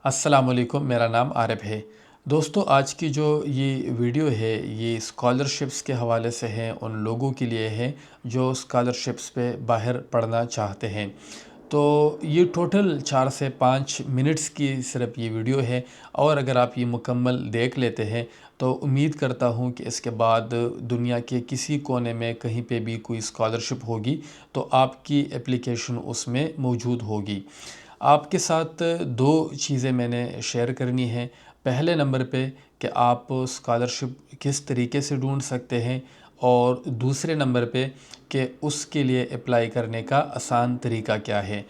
अस्सलाम वालेकुम, मेरा नाम आरिफ है। दोस्तों, आज की जो ये वीडियो है ये स्कॉलरशिप्स के हवाले से है, उन लोगों के लिए है जो स्कॉलरशिप्स पे बाहर पढ़ना चाहते हैं। तो ये टोटल 4 से 5 मिनट्स की सिर्फ ये वीडियो है, और अगर आप ये मुकम्मल देख लेते हैं तो उम्मीद करता हूँ कि इसके बाद दुनिया के किसी कोने में कहीं पे भी कोई स्कॉलरशिप होगी तो आपकी एप्लीकेशन उसमें मौजूद होगी। आपके साथ दो चीज़ें मैंने शेयर करनी है। पहले नंबर पे कि आप स्कॉलरशिप किस तरीके से ढूंढ सकते हैं, और दूसरे नंबर पे कि उसके लिए अप्लाई करने का आसान तरीका क्या है।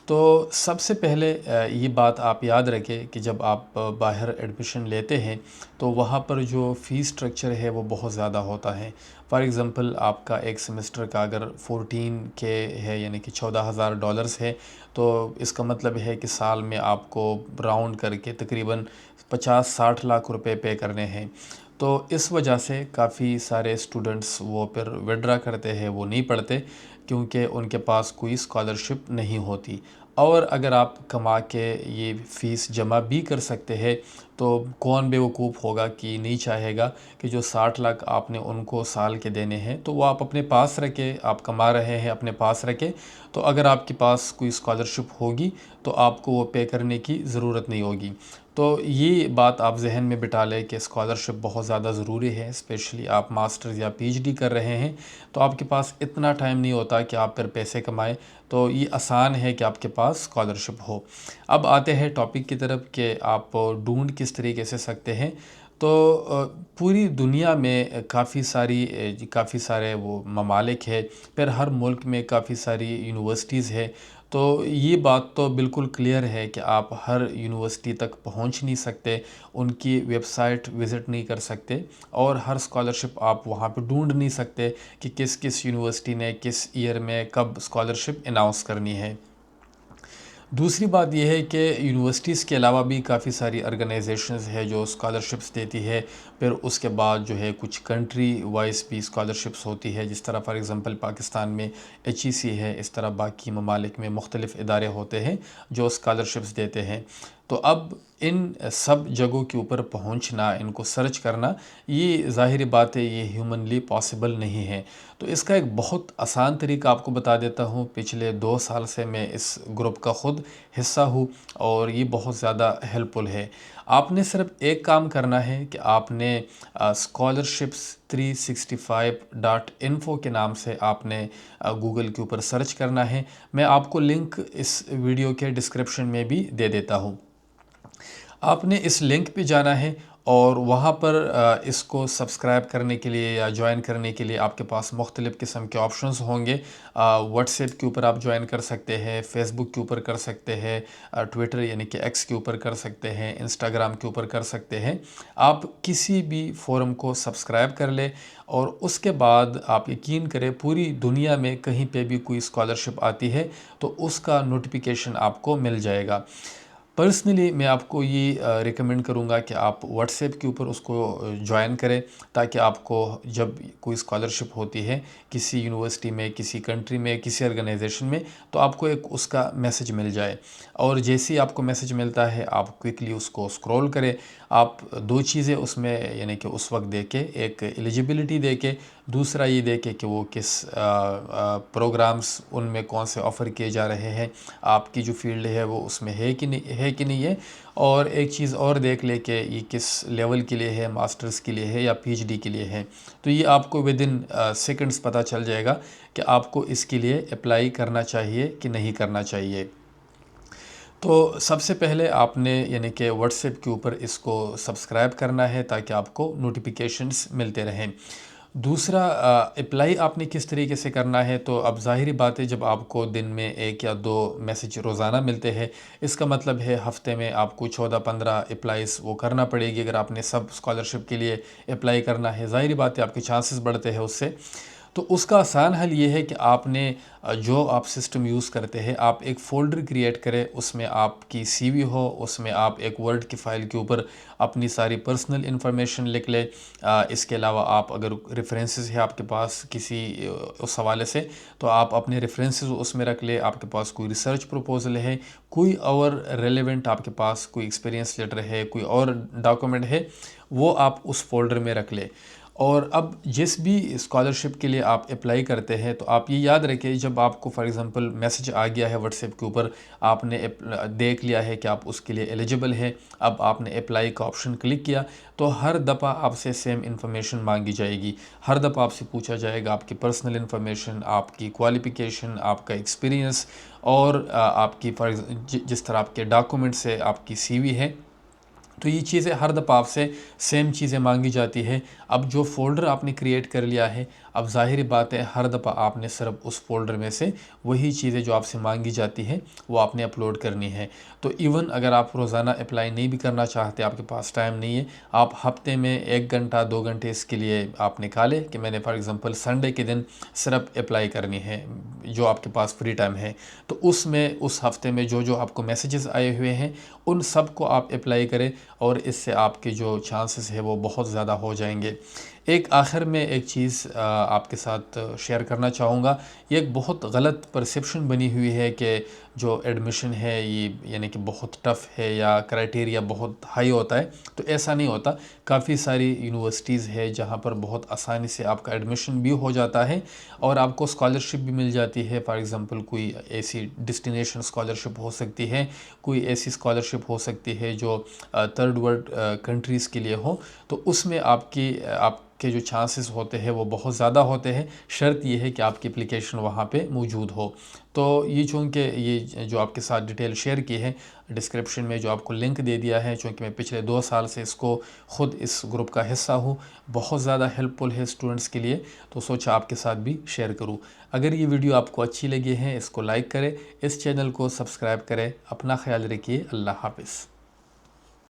तो सबसे पहले ये बात आप याद रखें कि जब आप बाहर एडमिशन लेते हैं तो वहाँ पर जो फ़ीस स्ट्रक्चर है वो बहुत ज़्यादा होता है। फ़ॉर एग्ज़ाम्पल, आपका एक सेमेस्टर का अगर 14 के है, यानी कि $14,000 है, तो इसका मतलब है कि साल में आपको राउंड करके तकरीबन 50-60 लाख रुपए पे करने हैं। तो इस वजह से काफ़ी सारे स्टूडेंट्स वो फिर विड्रा करते हैं, वो नहीं पढ़ते, क्योंकि उनके पास कोई स्कॉलरशिप नहीं होती। और अगर आप कमा के ये फ़ीस जमा भी कर सकते हैं तो कौन बेवकूफ़ होगा कि नहीं चाहेगा कि जो 60 लाख आपने उनको साल के देने हैं तो वो आप अपने पास रखें, आप कमा रहे हैं अपने पास रखें। तो अगर आपके पास कोई स्कॉलरशिप होगी तो आपको वो पे करने की ज़रूरत नहीं होगी। तो ये बात आप जहन में बिठा लें कि स्कॉलरशिप बहुत ज़्यादा ज़रूरी है, स्पेशली आप मास्टर्स या पीएचडी कर रहे हैं तो आपके पास इतना टाइम नहीं होता कि आप फिर पैसे कमाएं। तो ये आसान है कि आपके पास स्कॉलरशिप हो। अब आते हैं टॉपिक की तरफ कि आप ढूंढ किस तरीके से सकते हैं। तो पूरी दुनिया में काफ़ी सारे वो ममालिक है, फिर हर मुल्क में काफ़ी सारी यूनिवर्सिटीज़ है। तो ये बात तो बिल्कुल क्लियर है कि आप हर यूनिवर्सिटी तक पहुंच नहीं सकते, उनकी वेबसाइट विज़िट नहीं कर सकते, और हर स्कॉलरशिप आप वहां पे ढूंढ नहीं सकते कि किस किस यूनिवर्सिटी ने किस ईयर में कब स्कॉलरशिप अनाउंस करनी है। दूसरी बात यह है कि यूनिवर्सिटीज़ के अलावा भी काफ़ी सारी ऑर्गेनाइजेशंस है जो स्कॉलरशिप्स देती है। फिर उसके बाद जो है कुछ कंट्री वाइज भी स्कॉलरशिप्स होती है, जिस तरह फ़ॉर एग्ज़ाम्पल पाकिस्तान में HEC है, इस तरह बाकी ममालिक में मुख्तलिफ़ इदारे होते हैं जो स्कॉलरशिप्स देते हैं। तो अब इन सब जगहों के ऊपर पहुंचना, इनको सर्च करना, ये ज़ाहिर बात है ये ह्यूमनली पॉसिबल नहीं है। तो इसका एक बहुत आसान तरीका आपको बता देता हूँ। पिछले 2 साल से मैं इस ग्रुप का ख़ुद हिस्सा हूँ और ये बहुत ज़्यादा हेल्पफुल है। आपने सिर्फ एक काम करना है कि आपने scholarships365.info के नाम से आपने गूगल के ऊपर सर्च करना है। मैं आपको लिंक इस वीडियो के डिस्क्रिप्शन में भी दे देता हूँ। आपने इस लिंक पे जाना है और वहाँ पर इसको सब्सक्राइब करने के लिए या ज्वाइन करने के लिए आपके पास मुख्तलिफ़ किस्म के ऑप्शंस होंगे। व्हाट्सएप के ऊपर आप ज्वाइन कर सकते हैं, फेसबुक के ऊपर कर सकते हैं, ट्विटर यानी कि एक्स के ऊपर कर सकते हैं, इंस्टाग्राम के ऊपर कर सकते हैं। आप किसी भी फोरम को सब्सक्राइब कर लें और उसके बाद आप यकीन करें पूरी दुनिया में कहीं पे भी कोई स्कॉलरशिप आती है तो उसका नोटिफिकेशन आपको मिल जाएगा। पर्सनली मैं आपको ये रिकमेंड करूँगा कि आप व्हाट्सएप के ऊपर उसको ज्वाइन करें, ताकि आपको जब कोई स्कॉलरशिप होती है किसी यूनिवर्सिटी में, किसी कंट्री में, किसी ऑर्गेनाइजेशन में, तो आपको एक उसका मैसेज मिल जाए। और जैसे ही आपको मैसेज मिलता है आप क्विकली उसको स्क्रॉल करें। आप दो चीज़ें उसमें यानी कि उस वक्त देखें, एक एलिजिबिलिटी देखें, दूसरा ये देखें कि वो किस प्रोग्राम्स उनमें कौन से ऑफ़र किए जा रहे हैं, आपकी जो फील्ड है वो उसमें है कि नहीं है। और एक चीज़ और देख ले कि ये किस लेवल के लिए है, मास्टर्स के लिए है या पीएचडी के लिए है। तो ये आपको विद इन सेकंड्स पता चल जाएगा कि आपको इसके लिए अप्लाई करना चाहिए कि नहीं करना चाहिए। तो सबसे पहले आपने यानी कि व्हाट्सएप के ऊपर इसको सब्सक्राइब करना है ताकि आपको नोटिफिकेशंस मिलते रहें। दूसरा, अप्लाई आपने किस तरीके से करना है, तो अब ज़ाहिरी बात है जब आपको दिन में 1 या 2 मैसेज रोज़ाना मिलते हैं, इसका मतलब है हफ़्ते में आपको 14-15 अप्लाईज़ वो करना पड़ेगी। अगर आपने सब स्कॉलरशिप के लिए अप्लाई करना है, ज़ाहिरी बात है आपके चांसेस बढ़ते हैं उससे। तो उसका आसान हल ये है कि आपने जो आप सिस्टम यूज़ करते हैं, आप एक फ़ोल्डर क्रिएट करें, उसमें आपकी सीवी हो, उसमें आप एक वर्ड की फ़ाइल के ऊपर अपनी सारी पर्सनल इन्फॉर्मेशन लिख लें। इसके अलावा आप अगर रेफरेंसेस है आपके पास किसी उस हवाले से, तो आप अपने रेफरेंसेस उसमें रख लें। आपके पास कोई रिसर्च प्रपोजल है, कोई और रेलेवेंट आपके पास कोई एक्सपीरियंस लेटर है, कोई और डॉक्यूमेंट है, वो आप उस फोल्डर में रख लें। और अब जिस भी स्कॉलरशिप के लिए आप अप्लाई करते हैं, तो आप ये याद रखें, जब आपको फॉर एग्ज़ाम्पल मैसेज आ गया है व्हाट्सएप के ऊपर, आपने देख लिया है कि आप उसके लिए एलिजिबल है, अब आपने अप्लाई का ऑप्शन क्लिक किया, तो हर दफ़ा आपसे सेम इन्फॉर्मेशन मांगी जाएगी। हर दफ़ा आपसे पूछा जाएगा आपकी पर्सनल इन्फॉर्मेशन, आपकी क्वालिफ़िकेशन, आपका एक्सपीरियंस और आपकी जिस तरह आपके डॉक्यूमेंट्स है, आपकी सीवी है। तो ये चीज़ें हर दफ़ा आपसे सेम चीज़ें मांगी जाती है। अब जो फ़ोल्डर आपने क्रिएट कर लिया है, अब ज़ाहिर बात है हर दफ़ा आपने सिर्फ उस फ़ोल्डर में से वही चीज़ें जो आपसे मांगी जाती है वो आपने अपलोड करनी है। तो इवन अगर आप रोज़ाना अप्लाई नहीं भी करना चाहते, आपके पास टाइम नहीं है, आप हफ़्ते में 1 घंटा 2 घंटे इसके लिए आप निकालें कि मैंने फॉर एग्ज़ाम्पल संडे के दिन सिर्फ अप्लाई करनी है, जो आपके पास फ्री टाइम है। तो उसमें उस हफ़्ते में जो जो आपको मैसेजेस आए हुए हैं, उन सब को आप अप्लाई करें और इससे आपके जो चांसेस है वो बहुत ज़्यादा हो जाएंगे। एक आखिर में एक चीज़ आपके साथ शेयर करना चाहूँगा। ये एक बहुत गलत परसेप्शन बनी हुई है कि जो एडमिशन है ये यानी कि बहुत टफ़ है या क्राइटेरिया बहुत हाई होता है, तो ऐसा नहीं होता। काफ़ी सारी यूनिवर्सिटीज़ है जहाँ पर बहुत आसानी से आपका एडमिशन भी हो जाता है और आपको स्कॉलरशिप भी मिल जाती है। फॉर एग्ज़ाम्पल कोई ऐसी डेस्टिनेशन स्कॉलरशिप हो सकती है, कोई ऐसी स्कॉलरशिप हो सकती है जो थर्ड वर्ल्ड कंट्रीज़ के लिए हो, तो उसमें आपके जो चांसेस होते हैं वो बहुत ज़्यादा होते हैं। शर्त ये है कि आपकी एप्लीकेशन वहाँ पे मौजूद हो। तो ये चूँकि ये जो आपके साथ डिटेल शेयर की है, डिस्क्रिप्शन में जो आपको लिंक दे दिया है, चूँकि मैं पिछले 2 साल से इसको ख़ुद इस ग्रुप का हिस्सा हूँ, बहुत ज़्यादा हेल्पफुल है स्टूडेंट्स के लिए, तो सोचा आपके साथ भी शेयर करूँ। अगर ये वीडियो आपको अच्छी लगी है, इसको लाइक करें, इस चैनल को सब्सक्राइब करें। अपना ख्याल रखिए। अल्लाह हाफ़िज़।